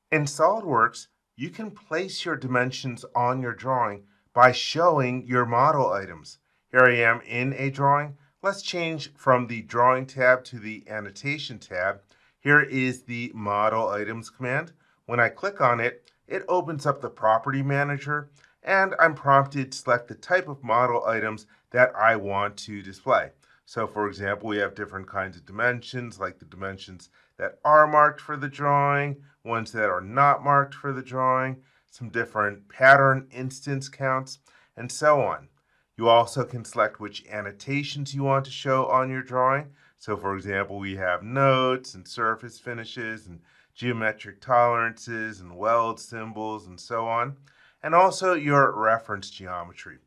In SolidWorks, you can place your dimensions on your drawing by showing your model items. Here I am in a drawing. Let's change from the Drawing tab to the Annotation tab. Here is the Model Items command. When I click on it, it opens up the Property Manager, and I'm prompted to select the type of model items that I want to display. So for example, we have different kinds of dimensions, like the dimensions that are marked for the drawing, ones that are not marked for the drawing, some different pattern instance counts, and so on. You also can select which annotations you want to show on your drawing. So for example, we have notes and surface finishes and geometric tolerances and weld symbols and so on, and also your reference geometry.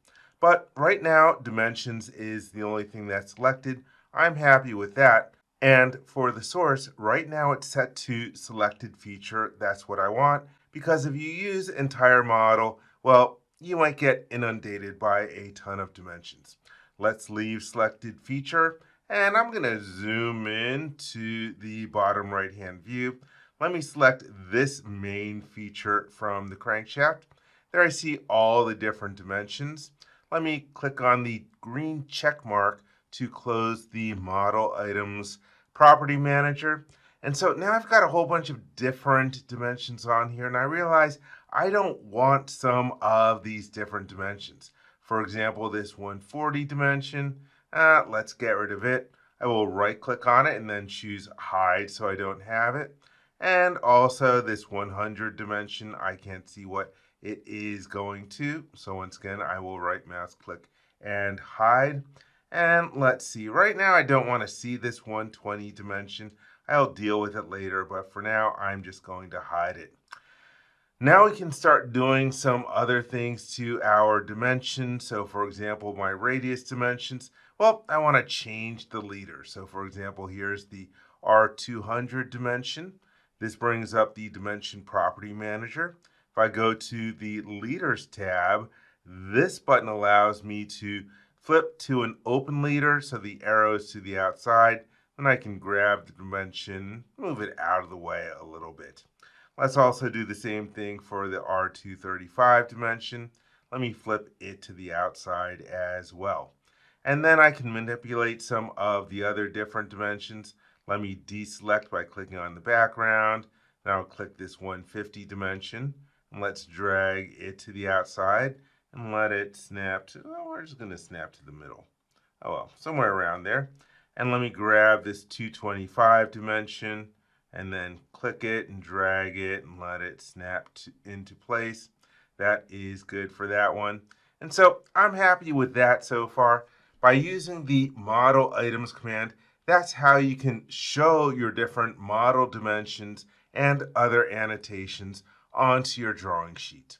But right now, dimensions is the only thing that's selected. I'm happy with that. And for the source, right now it's set to selected feature. That's what I want, because if you use entire model, well, you might get inundated by a ton of dimensions. Let's leave selected feature, and I'm going to zoom in to the bottom right-hand view. Let me select this main feature from the crankshaft. There I see all the different dimensions. Let me click on the green check mark to close the Model Items Property Manager. And so now I've got a whole bunch of different dimensions on here, and I realize I don't want some of these different dimensions. For example, this 140 dimension, let's get rid of it. I will right-click on it and then choose Hide so I don't have it. And also this 100 dimension, I can't see what it is going to. So once again, I will right mouse click and hide. And let's see, right now I don't want to see this 120 dimension. I'll deal with it later, but for now I'm just going to hide it. Now we can start doing some other things to our dimensions. So for example, my radius dimensions, well, I want to change the leader. So for example, here's the R200 dimension. This brings up the Dimension Property Manager. If I go to the Leaders tab, this button allows me to flip to an open leader, so the arrows to the outside, and I can grab the dimension, move it out of the way a little bit. Let's also do the same thing for the R235 dimension. Let me flip it to the outside as well. And then I can manipulate some of the other different dimensions. Let me deselect by clicking on the background. Now I'll click this 150 dimension. And let's drag it to the outside and let it snap to, oh, we're just going to snap to the middle. Oh well, somewhere around there. And let me grab this 225 dimension and then click it and drag it and let it snap into place. That is good for that one. And so I'm happy with that so far. By using the Model Items command, that's how you can show your different model dimensions and other annotations onto your drawing sheet.